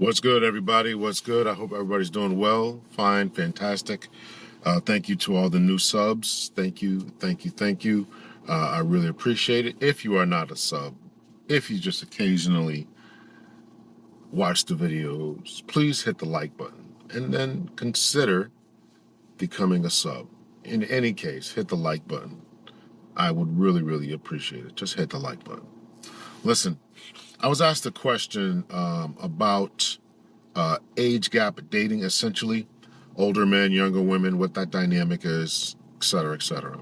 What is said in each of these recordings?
What's good, everybody? What's good? I hope everybody's doing well, fine, fantastic. Thank you to all the new subs. Thank you, thank you, thank you. I really appreciate it. If you are not a sub, if you just occasionally watch the videos, please hit the like button and then consider becoming a sub. In any case, hit the like button. I would really, really appreciate it. Just hit the like button. Listen, I was asked a question about age gap dating, essentially, older men, younger women, what that dynamic is, et cetera, et cetera.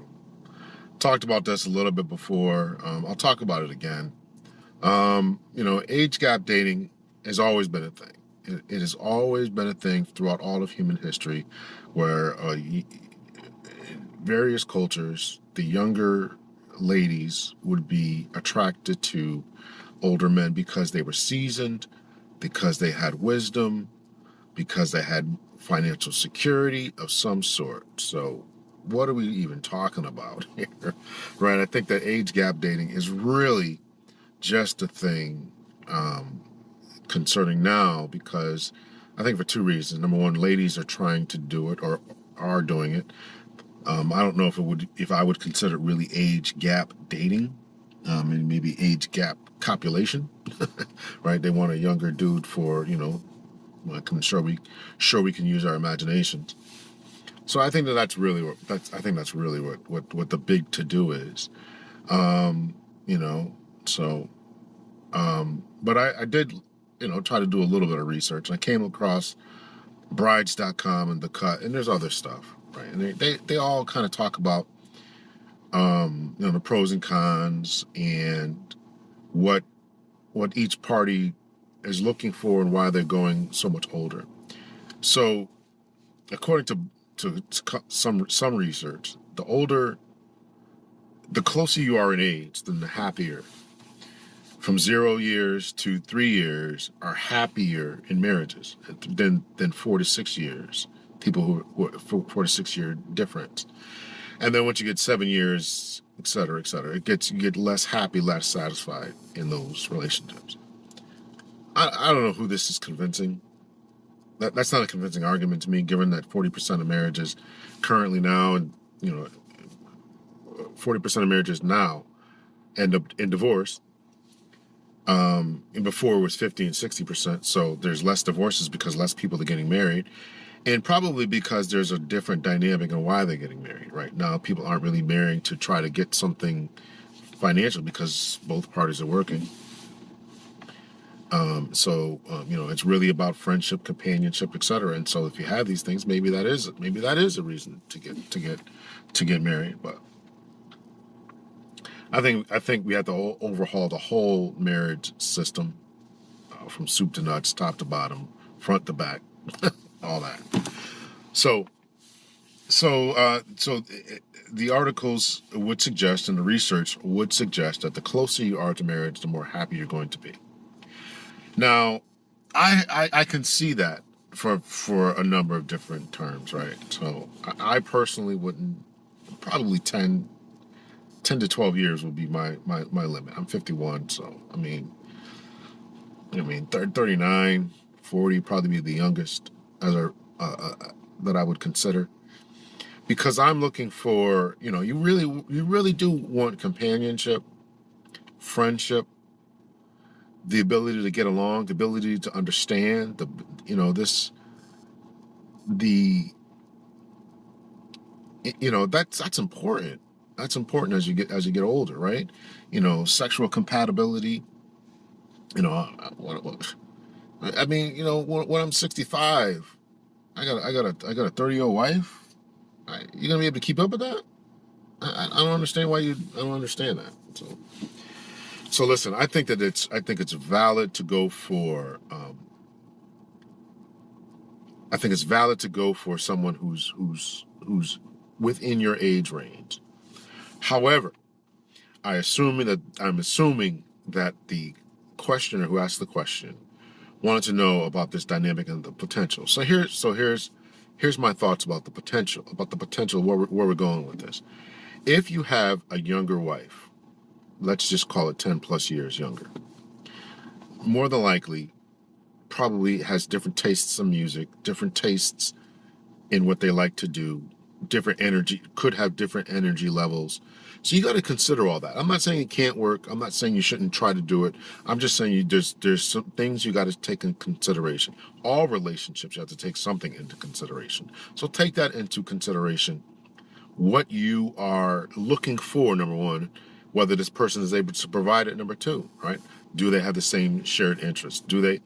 Talked about this a little bit before. I'll talk about it again. Age gap dating has always been a thing. It has always been a thing throughout all of human history where in various cultures, the younger ladies would be attracted to older men because they were seasoned, because they had wisdom, because they had financial security of some sort. So what are we even talking about here? Right? I think that age gap dating is really just a thing concerning now because I think for two reasons. Number one, ladies are trying to do it or are doing it. I don't know if I would consider it really age gap dating, and maybe age gap copulation, right? They want a younger dude for, I'm sure we can use our imaginations. So I think that's really what the big to do is, you know. So, but I did, try to do a little bit of research. I came across brides.com and The Cut, and there's other stuff, right? And they all kind of talk about, the pros and cons and what each party is looking for and why they're going so much older. So, according to some research, the closer you are in age, then the happier. From 0 years to 3 years are happier in marriages than 4 to 6 years. People who are 4 to 6 year difference, and then once you get 7 years, et cetera, you get less happy, less satisfied in those relationships. I don't know who this is convincing. That's not a convincing argument to me, given that 40% of marriages currently now, and 40% of marriages now end up in divorce. And before it was 50 and 60%. So there's less divorces because less people are getting married, and probably because there's a different dynamic in why they're getting married. Right now, people aren't really marrying to try to get something financial because both parties are working. It's really about friendship, companionship, etc. And so if you have these things, maybe that is a reason to get married. But I think we have to overhaul the whole marriage system, from soup to nuts, top to bottom, front to back, all that. So the articles would suggest, and the research would suggest, that the closer you are to marriage, the more happy you're going to be. Now, I can see that for a number of different terms, right? So I personally wouldn't, probably 10 to 12 years would be my limit. I'm 51, so I mean 39, 40 probably be the youngest that I would consider, because I'm looking for, you really do want companionship, friendship, the ability to get along, the ability to understand that's important. That's important as you get older, right? Sexual compatibility. When I'm 65, I got a 30-year-old wife. You gonna be able to keep up with that? I don't understand why you. I don't understand that. So listen. I think it's valid to go for. I think it's valid to go for someone who's within your age range. However, I'm assuming that the questioner who asked the question wanted to know about this dynamic and the potential. So here's my thoughts about the potential, where we're going with this. If you have a younger wife, let's just call it 10 plus years younger, more than likely probably has different tastes in music, different tastes in what they like to do, different energy, could have different energy levels. So you got to consider all that. I'm not saying it can't work. I'm not saying you shouldn't try to do it. I'm just saying there's some things you got to take in consideration. All relationships, you have to take something into consideration. So take that into consideration. What you are looking for, number one, whether this person is able to provide it, number two, right? Do they have the same shared interests? Do they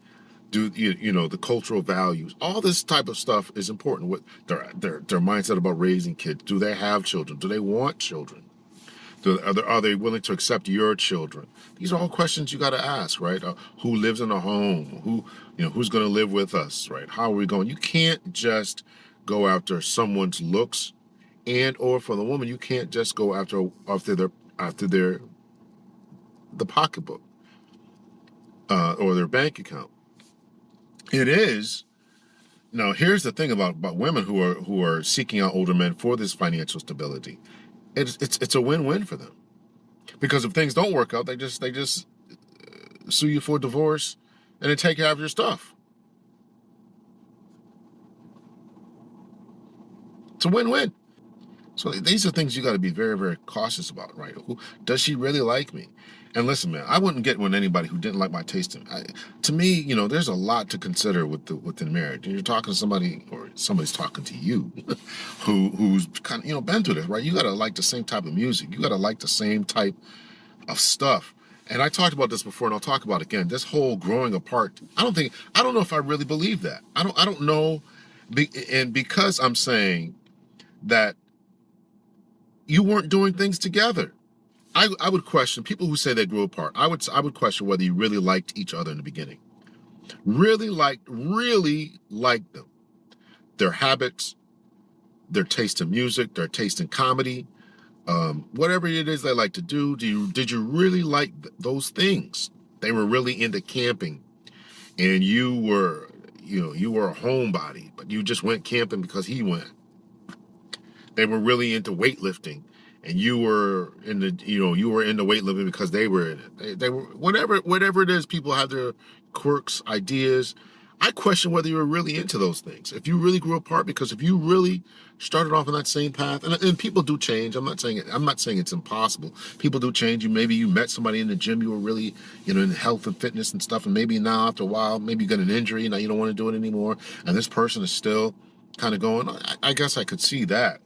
do the cultural values? All this type of stuff is important. What their mindset about raising kids? Do they have children? Do they want children? Are they willing to accept your children? These are all questions you got to ask, right? Who lives in a home? Who's going to live with us, right? How are we going? You can't just go after someone's looks, and or for the woman, you can't just go after the pocketbook or their bank account. It is. Now, here's the thing about women who are seeking out older men for this financial stability. It's a win-win for them, because if things don't work out, they just sue you for divorce and then take half your stuff. It's a win-win. So these are things you got to be very, very cautious about, right? Does she really like me? And listen, man, I wouldn't get with anybody who didn't like my taste. To me, there's a lot to consider within marriage. You're talking to somebody, or somebody's talking to you, who's kind of been through this, right? You got to like the same type of music. You got to like the same type of stuff. And I talked about this before, and I'll talk about it again. This whole growing apart. I don't know if I really believe that. I don't know, and because I'm saying that you weren't doing things together. I would question people who say they grew apart. I would question whether you really liked each other in the beginning. Really liked them. Their habits, their taste in music, their taste in comedy, whatever it is they like to do. Did you really like those things? They were really into camping, and you were a homebody, but you just went camping because he went. They were really into weightlifting, and you were into weightlifting because they were in it. They were whatever it is. People have their quirks, ideas. I question whether you were really into those things. If you really grew apart, because if you really started off on that same path, and people do change. I'm not saying it's impossible. People do change. Maybe you met somebody in the gym. You were really in health and fitness and stuff, and maybe now after a while, maybe you got an injury. Now you don't want to do it anymore, and this person is still kind of going. I guess I could see that.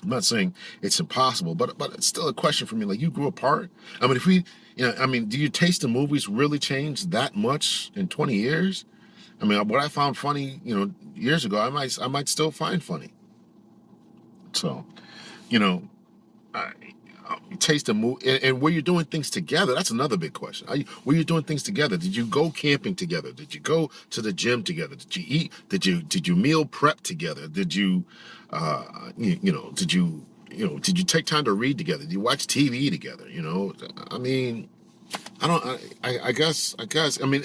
I'm not saying it's impossible, but it's still a question for me. Like, you grew apart. I mean, do your taste in movies really change that much in 20 years? I mean, what I found funny, years ago, I might still find funny. So, I, taste in movie, and were you doing things together? That's another big question. Were you doing things together? Did you go camping together? Did you go to the gym together? Did you eat? Did you meal prep together? Did you, did you take time to read together? Did you watch TV together? I mean, I guess. I mean,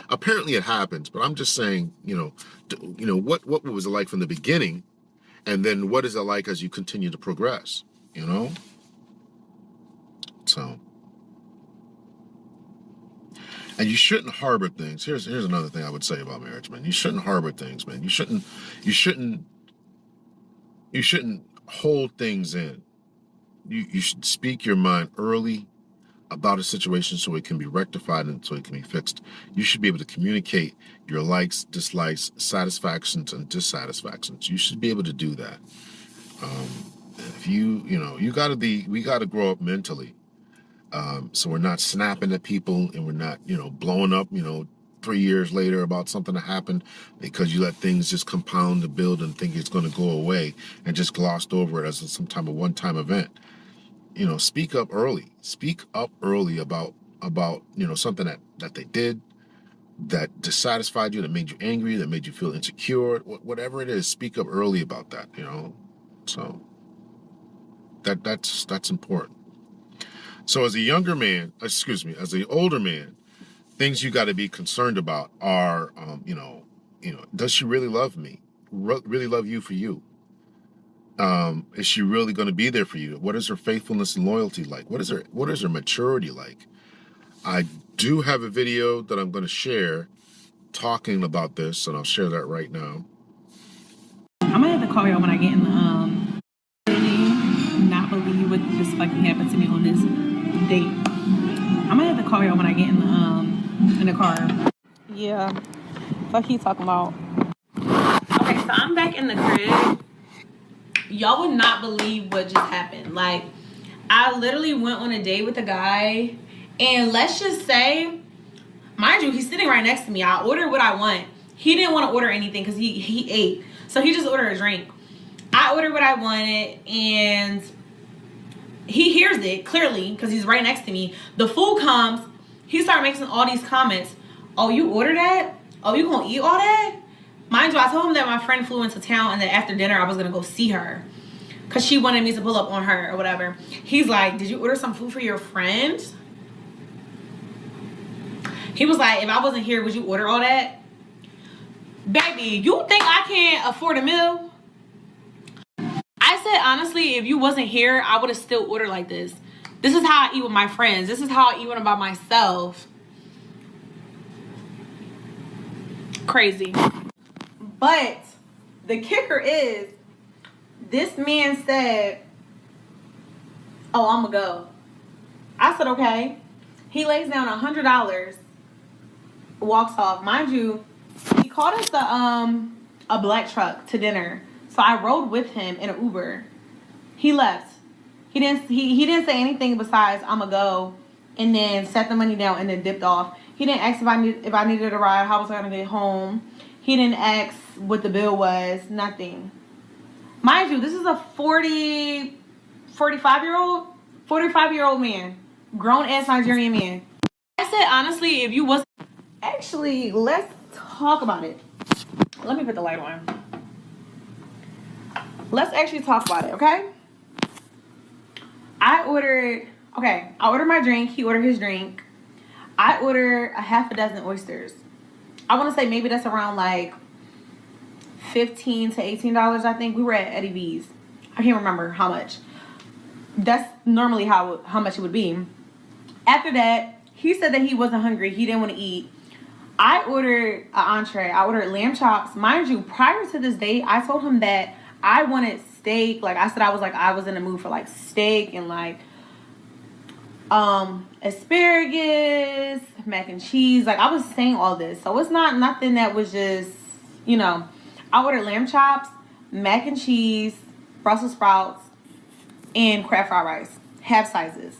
apparently it happens, but I'm just saying, what was it like from the beginning, and then what is it like as you continue to progress? So, and you shouldn't harbor things. Here's another thing I would say about marriage, man. You shouldn't harbor things, man. You shouldn't hold things in. You should speak your mind early about a situation so it can be rectified and so it can be fixed. You should be able to communicate your likes, dislikes, satisfactions, and dissatisfactions. You should be able to do that. If we got to grow up mentally. So we're not snapping at people, and we're not, blowing up, 3 years later about something that happened because you let things just compound and build and think it's going to go away and just glossed over it as some type of one-time event. Speak up early. Speak up early about something that they did that dissatisfied you, that made you angry, that made you feel insecure, whatever it is. Speak up early about that. So that's important. So as as the older man, things you got to be concerned about are, does she really love me? Really love you for you? Is she really going to be there for you? What is her faithfulness and loyalty like? What is her maturity like? I do have a video that I'm going to share talking about this, and I'll share that right now. I'm gonna have to call y'all when I get in the really not believe what just fucking happened to me on this date. I'm gonna have to call y'all when I get in the car. Yeah. Fuck he talking about. Okay, so I'm back in the crib. Y'all would not believe what just happened. Like, I literally went on a date with a guy, and let's just say, mind you, he's sitting right next to me. I ordered what I want. He didn't want to order anything because he ate. So he just ordered a drink. I ordered what I wanted, and he hears it clearly because he's right next to me. The food comes. He started making all these comments. Oh, you ordered that? Oh, you gonna eat all that? Mind you, I told him that my friend flew into town and that after dinner I was gonna go see her because she wanted me to pull up on her or whatever. He's like, did you order some food for your friend? He was like, if I wasn't here, would you order all that? Baby, you think I can't afford a meal? I said, honestly, if you wasn't here, I would have still ordered like this. This is how I eat with my friends. This is how I eat when I'm by myself. Crazy. But the kicker is, this man said, oh, I'm gonna go. I said, okay. He lays down $100, walks off. Mind you, he called us a black truck to dinner. So I rode with him in an Uber. He left. He didn't say anything besides I'ma go, and then set the money down and then dipped off. He didn't ask if I needed a ride, how was I gonna get home. He didn't ask what the bill was, nothing. Mind you, this is a 45-year-old man, grown ass Nigerian man. I said, honestly, if you was actually, let's talk about it. Let me put the light on. Let's actually talk about it, okay? I ordered my drink. He ordered his drink. I ordered a half a dozen oysters. I want to say maybe that's around like $15 to $18, I think. We were at Eddie V's. I can't remember how much. That's normally how much it would be. After that, he said that he wasn't hungry. He didn't want to eat. I ordered an entree. I ordered lamb chops. Mind you, prior to this date, I told him that I wanted steak. Like I said, I was in the mood for like steak and like asparagus, mac and cheese. Like I was saying all this. So it's not nothing that was just, I ordered lamb chops, mac and cheese, Brussels sprouts, and crab fried rice. Half sizes.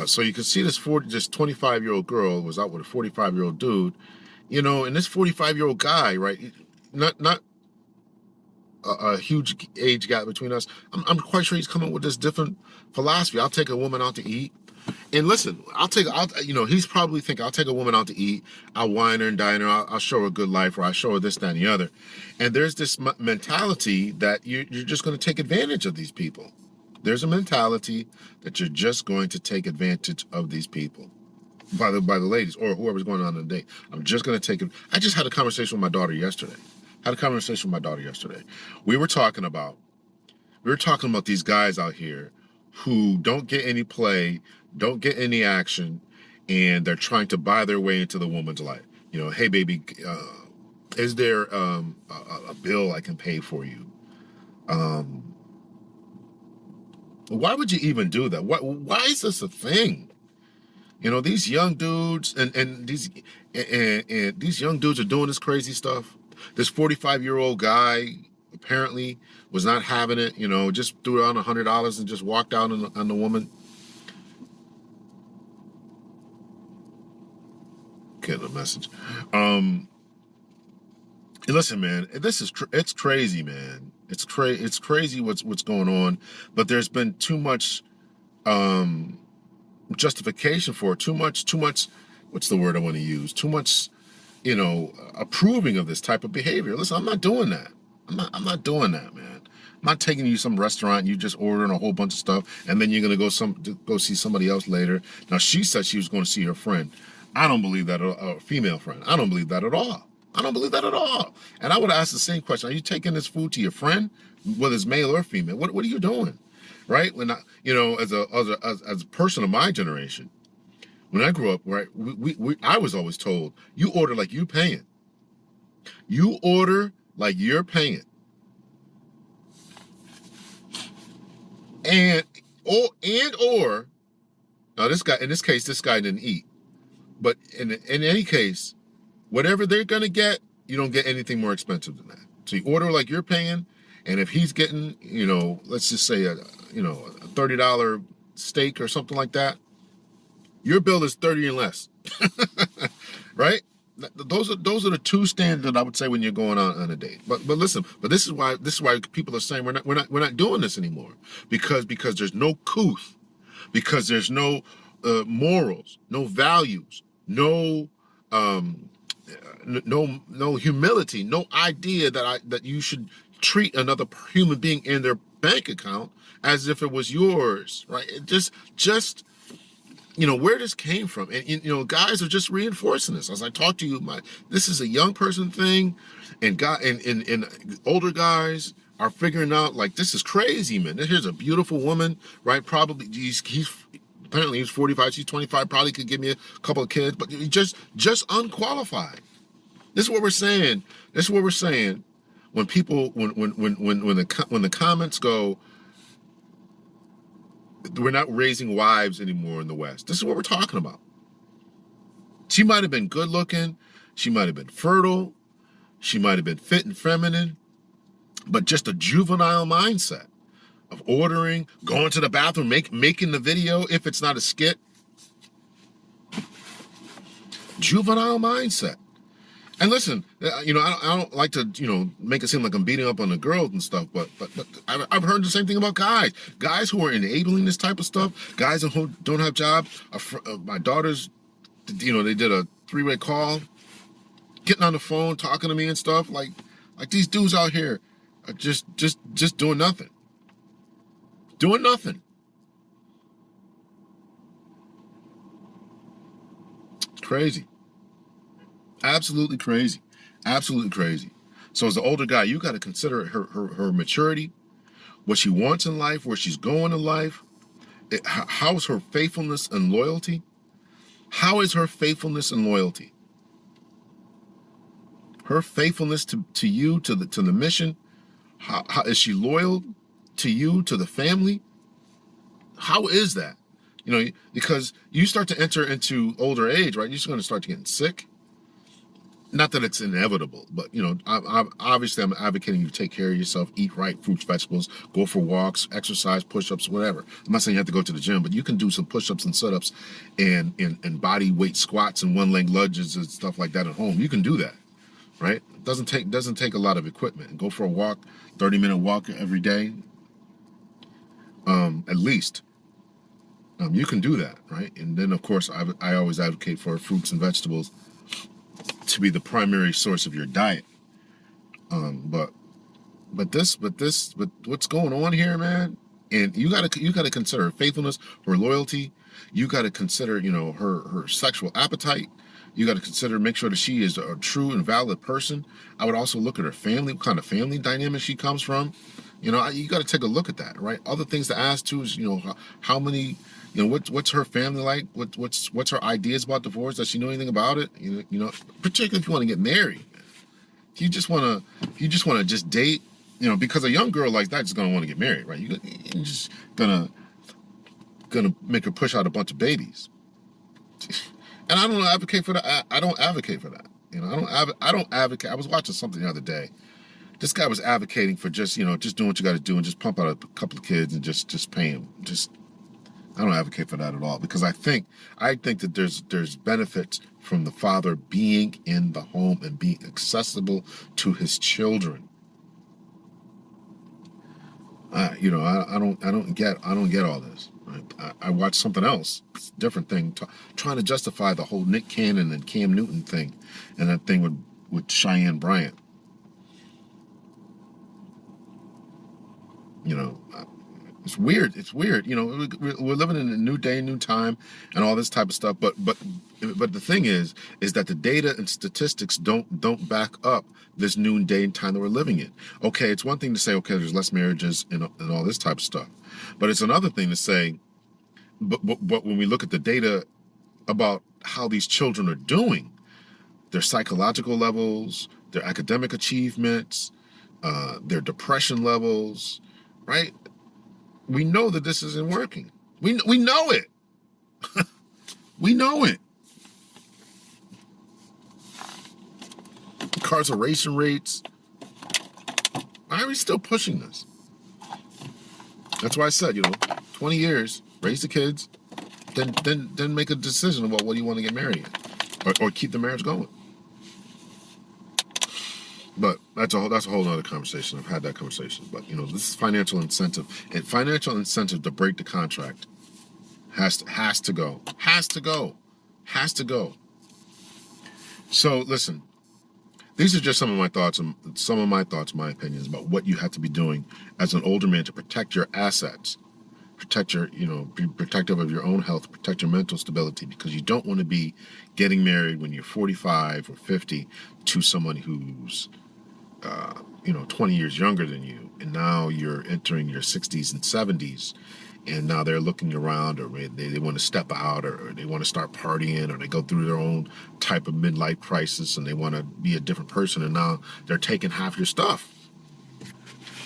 So you can see this 25-year-old girl was out with a 45-year-old dude, and this 45-year-old guy, right? Not a huge age gap between us. I'm quite sure he's coming with this different philosophy. I'll take a woman out to eat. And listen, he's probably thinking, I'll take a woman out to eat. I'll wine her and dine her. I'll show her a good life, or I'll show her this, that, and the other. And there's this mentality that you're just going to take advantage of these people. There's a mentality that you're just going to take advantage of these people. By the ladies or whoever's going on the date. I'm just going to take it. I just had a conversation with my daughter yesterday. We were talking about these guys out here who don't get any play, don't get any action, and they're trying to buy their way into the woman's life. Hey baby, is there a bill I can pay for you? Why would you even do that? Why is this a thing? These young dudes and these young dudes are doing this crazy stuff. This 45-year-old guy apparently was not having it. Just threw out $100 and just walked out on the woman. Getting a message. Listen, man, it's crazy, man. It's crazy what's going on, but there's been too much justification for it. Too much. What's the word I want to use? Too much, approving of this type of behavior. Listen, I'm not doing that. I'm not doing that, man. I'm not taking you to some restaurant and you just ordering a whole bunch of stuff and then you're gonna go see somebody else later. Now she said she was going to see her friend. I don't believe that, a female friend. I don't believe that at all. And I would ask the same question: are you taking this food to your friend, whether it's male or female? What are you doing, right? When as a person of my generation, When I grew up, right, I was always told, you order like you paying. You order like you're paying. And or now this guy, in this case, this guy didn't eat. But in any case, whatever they're gonna get, you don't get anything more expensive than that. So you order like you're paying, and if he's getting, let's just say a $30 steak or something like that, your bill is 30 and less. Right? Those are the two standards that I would say when you're going on a date. But listen, but this is why people are saying we're not doing this anymore, because there's no couth, because there's no morals, no values, no no humility, no idea that you should treat another human being in their bank account as if it was yours, right? It just where this came from. And guys are just reinforcing this. As I talk to you, this is a young person thing, and older guys are figuring out, like, this is crazy, man. Here's a beautiful woman, right? Probably he's apparently he's 45, she's 25, probably could give me a couple of kids, but he's just unqualified. This is what we're saying. When people when the comments go, we're not raising wives anymore in the West. This is what we're talking about. She might have been good looking, she might have been fertile, she might have been fit and feminine, but just a juvenile mindset of ordering, going to the bathroom, making the video if it's not a skit. Juvenile mindset. And listen, I don't like to, make it seem like I'm beating up on the girls and stuff, but I've heard the same thing about guys. Guys who are enabling this type of stuff, guys who don't have jobs. My daughters, they did a 3-way call, getting on the phone, talking to me and stuff. Like these dudes out here are just doing nothing. Doing nothing. Crazy. Absolutely crazy. Absolutely crazy. So as an older guy, you got to consider her maturity, what she wants in life, where she's going in life. How is her faithfulness and loyalty? How is her faithfulness and loyalty? Her faithfulness to you, to the mission. How is she loyal to you, to the family? How is that? Because you start to enter into older age, right? You're just going to start getting sick. Not that it's inevitable, but obviously I'm advocating you take care of yourself, eat right, fruits, vegetables, go for walks, exercise, push-ups, whatever. I'm not saying you have to go to the gym, but you can do some push-ups and sit-ups and body weight squats and one-leg lunges and stuff like that at home. You can do that, right? It doesn't take a lot of equipment. Go for a walk, 30-minute walk every day, at least. You can do that, right? And then of course I always advocate for fruits and vegetables to be the primary source of your diet. But what's going on here, man? And you gotta consider her faithfulness, her loyalty. You gotta consider, her sexual appetite. You gotta consider, make sure that she is a true and valid person. I would also look at her family, what kind of family dynamic she comes from. You gotta take a look at that, right? Other things to ask too is, how many, what's her family like? What's her ideas about divorce? Does she know anything about it? Particularly if you want to get married. If you just want to just date, because a young girl like that is going to want to get married, right? You're just gonna make her push out a bunch of babies. And I don't advocate for that. I don't advocate for that. I don't advocate. I was watching something the other day. This guy was advocating for just doing what you got to do and just pump out a couple of kids and just pay them. I don't advocate for that at all, because I think that there's benefits from the father being in the home and being accessible to his children. I don't get all this. Right? I watched something else, different thing, trying to justify the whole Nick Cannon and Cam Newton thing, and that thing with Cheyenne Bryant. It's weird. We're living in a new day, new time, and all this type of stuff. But the thing is that the data and statistics don't back up this new day and time that we're living in. Okay, it's one thing to say, okay, there's less marriages and all this type of stuff, but it's another thing to say, but when we look at the data about how these children are doing, their psychological levels, their academic achievements, their depression levels, right? We know that this isn't working. We know it. We know it. Incarceration rates. Why are we still pushing this? That's why I said, 20 years, raise the kids, then make a decision about what you want to get married in, or keep the marriage going. But that's a whole other conversation. I've had that conversation. But this is financial incentive, and financial incentive to break the contract has to go. So listen, these are just some of my thoughts, my opinions about what you have to be doing as an older man to protect your assets, protect your, be protective of your own health, protect your mental stability, because you don't want to be getting married when you're 45 or 50 to someone who's 20 years younger than you, and now you're entering your 60s and 70s, and now they're looking around, or they want to step out, or they want to start partying, or they go through their own type of midlife crisis, and they want to be a different person, and now they're taking half your stuff.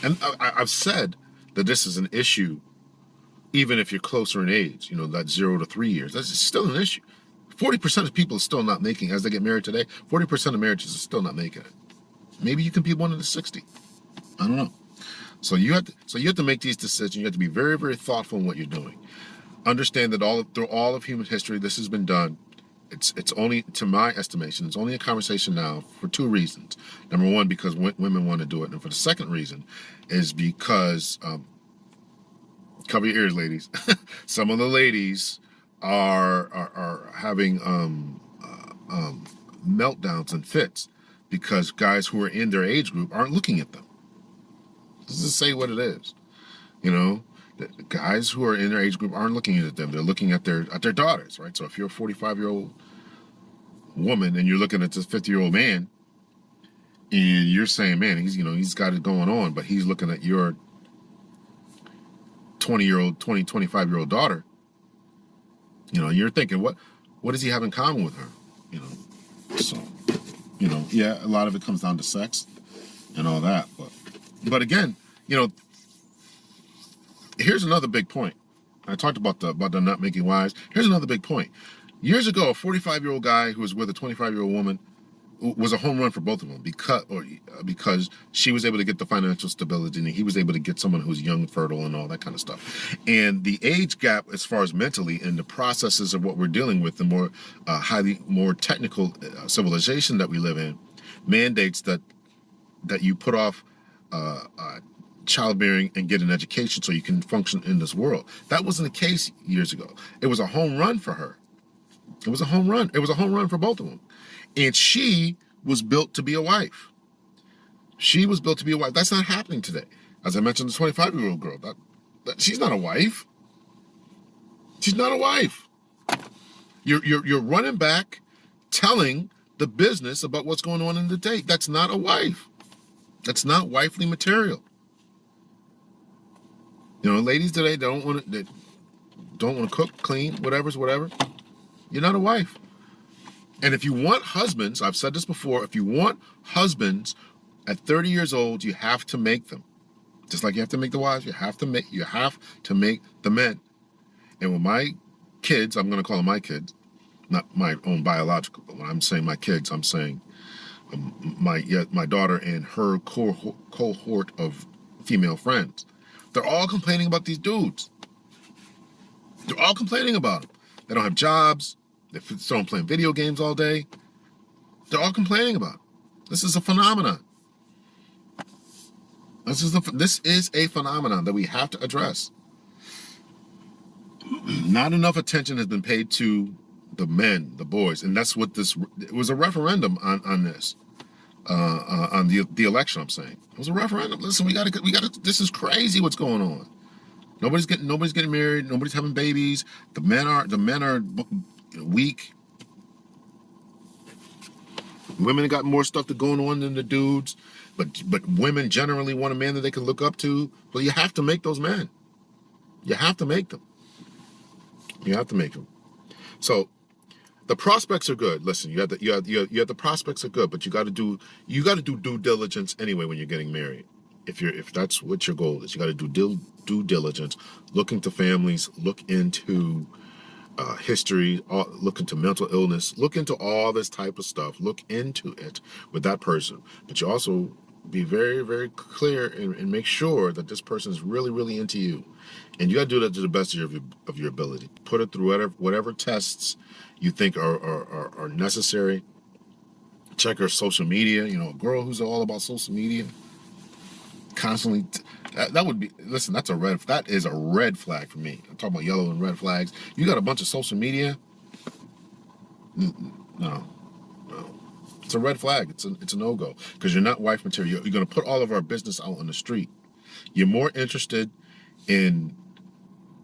And I've said that this is an issue, even if you're closer in age, that 0 to 3 years, that's still an issue. 40% of people are still not making, as they get married today, 40% of marriages are still not making it. Maybe you can be one of the 60. I don't know. So you have to make these decisions. You have to be very, very thoughtful in what you're doing. Understand that through all of human history, this has been done. It's only, to my estimation, it's only a conversation now for two reasons. Number one, because women want to do it, and for the second reason is because cover your ears, ladies. Some of the ladies are having meltdowns and fits because guys who are in their age group aren't looking at them. Let's just say what it is. The guys who are in their age group aren't looking at them. They're looking at their daughters, right? So if you're a 45-year-old woman and you're looking at this 50-year-old man, and you're saying, man, he's got it going on, but he's looking at your 25-year-old daughter, you're thinking, what does he have in common with her? So, yeah, a lot of it comes down to sex and all that, but again, here's another big point. I talked about the not making wives. Here's another big point. Years ago, a 45-year-old guy who was with a 25-year-old woman was a home run for both of them because she was able to get the financial stability, and he was able to get someone who's young, fertile, and all that kind of stuff. And the age gap, as far as mentally, and the processes of what we're dealing with, the more technical civilization that we live in, mandates that you put off childbearing and get an education so you can function in this world. That wasn't the case years ago. It was a home run for her. It was a home run. It was a home run for both of them. And she was built to be a wife. She was built to be a wife. That's not happening today. As I mentioned, the 25-year-old girl, she's not a wife. She's not a wife. You're running back, telling the business about what's going on in the day. That's not a wife. That's not wifely material. Ladies today don't want to cook, clean, whatever's whatever. You're not a wife. And if you want husbands, I've said this before, if you want husbands at 30 years old, you have to make them. Just like you have to make the wives, you have to make the men. And with my kids, I'm going to call them my kids, not my own biological, but when I'm saying my kids, I'm saying my daughter and her cohort of female friends. They're all complaining about these dudes. They're all complaining about them. They don't have jobs. They're still playing video games all day. They're all complaining about it. This is a phenomenon. This is a phenomenon that we have to address. Not enough attention has been paid to the men, the boys, and that's what it was a referendum on this. On the election, I'm saying it was a referendum. Listen, we gotta. This is crazy. What's going on? Nobody's getting married. Nobody's having babies. The men are weak. Women got more stuff going on than the dudes, but women generally want a man that they can look up to. Well, you have to make those men. You have to make them. You have to make them. So The prospects are good. Listen, you have the prospects are good, but you got to do due diligence anyway when you're getting married. If that's what your goal is, you got to do due diligence. Look into families. Look into history. Look into mental illness. Look into all this type of stuff. Look into it with that person. But you also be very, very clear and make sure that this person is really, really into you. And you got to do that to the best of your ability. Put it through whatever tests you think are necessary. Check her social media. A girl who's all about social media constantly. That would be, listen. That is a red flag for me. I'm talking about yellow and red flags. You got a bunch of social media. No, no. It's a red flag. It's a no go because you're not wife material. You're going to put all of our business out on the street. You're more interested in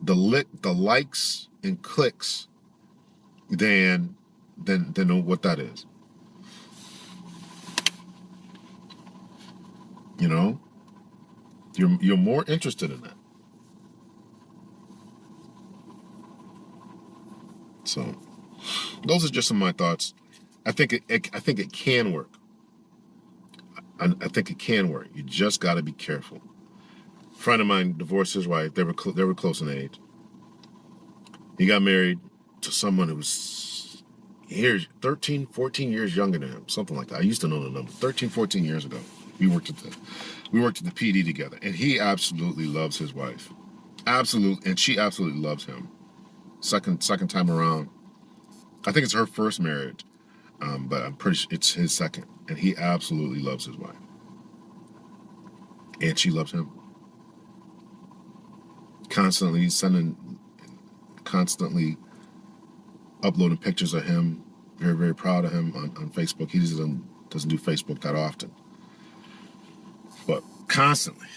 the likes and clicks than what that is. You're more interested in that. So those are just some of my thoughts. I think it can work. I think it can work. You just got to be careful. A friend of mine divorced his wife. They were close in age. He got married to someone who was 13, 14 years younger than him, something like that. I used to know the number. 13, 14 years ago. We worked at the PD together, and he absolutely loves his wife. Absolutely, and she absolutely loves him. Second time around. I think it's her first marriage, but I'm pretty sure it's his second, and he absolutely loves his wife, and she loves him. Constantly uploading pictures of him. Very, very proud of him on Facebook. He doesn't do Facebook that often, but constantly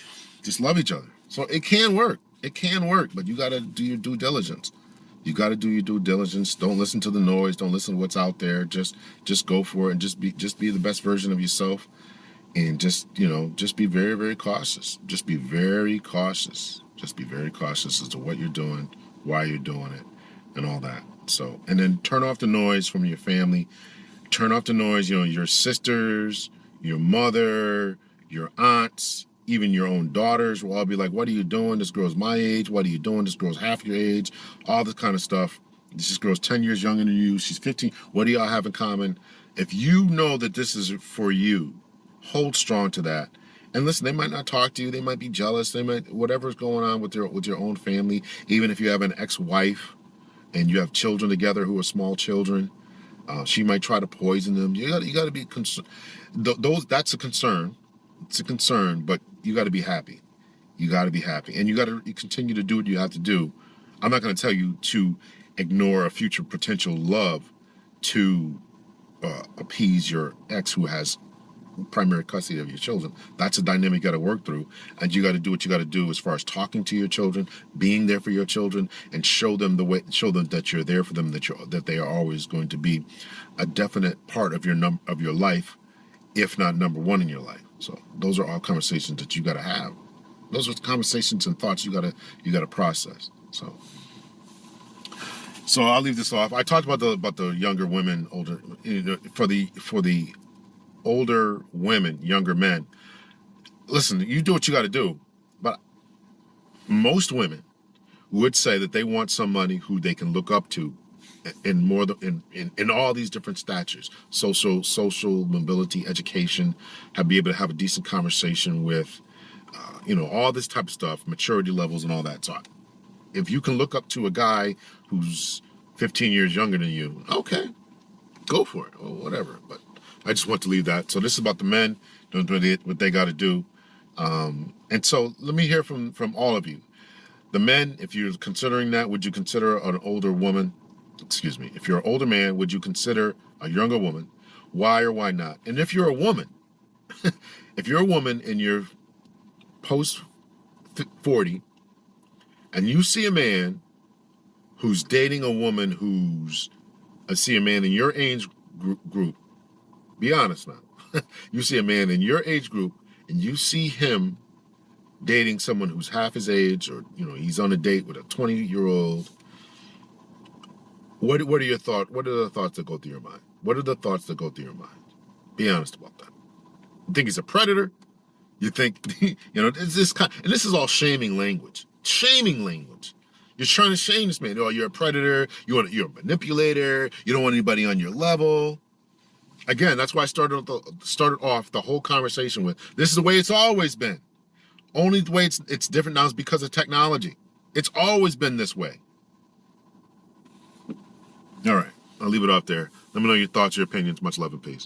just love each other. So it can work. It can work, but you got to do your due diligence. You got to do your due diligence. Don't listen to the noise. Don't listen to what's out there. Just go for it and just be the best version of yourself. And just be very, very cautious. Just be very cautious. Just be very cautious as to what you're doing, why you're doing it, and all that. So, and then turn off the noise from your family. Turn off the noise, your sisters, your mother, your aunts, even your own daughters will all be like, what are you doing? This girl's my age. What are you doing? This girl's half your age. All this kind of stuff. This girl's 10 years younger than you. She's 15. What do y'all have in common? If you know that this is for you, hold strong to that. And listen, they might not talk to you. They might be jealous. They might, whatever's going on with your own family, even if you have an ex-wife and you have children together who are small children, she might try to poison them. You got to be concerned. That's a concern. It's a concern, but you got to be happy. You got to be happy, and you got to continue to do what you have to do. I'm not going to tell you to ignore a future potential love to appease your ex who has primary custody of your children. That's a dynamic you got to work through, and you got to do what you got to do as far as talking to your children, being there for your children, and show them that you're there for them, that they are always going to be a definite part of your life, if not number one in your life. So those are all conversations that you got to have. Those are conversations and thoughts you got to process. So I'll leave this off. I talked about the younger women, older, for the older women, younger men. Listen, you do what you got to do, but most women would say that they want somebody who they can look up to in all these different statures: social mobility, education, be able to have a decent conversation with, all this type of stuff, maturity levels and all that. So if you can look up to a guy who's 15 years younger than you, okay, go for it or whatever. But I just want to leave that. So this is about the men doing what they got to do. And so let me hear from all of you. The men, if you're considering that, would you consider an older woman? Excuse me. If you're an older man, would you consider a younger woman? Why or why not? And if you're a woman, and you're post 40, and you see a man who's dating a woman see a man in your age group, be honest now. You see a man in your age group and you see him dating someone who's half his age, or he's on a date with a 20-year-old. What are your thoughts? What are the thoughts that go through your mind? What are the thoughts that go through your mind? Be honest about that. You think he's a predator? You think, it's this kind, and this is all shaming language. Shaming language. You're trying to shame this man. Oh, you're a predator. You're a manipulator. You don't want anybody on your level. Again, that's why I started off the whole conversation with, this is the way it's always been. Only the way it's different now is because of technology. It's always been this way. All right, I'll leave it off there. Let me know your thoughts, your opinions. Much love and peace.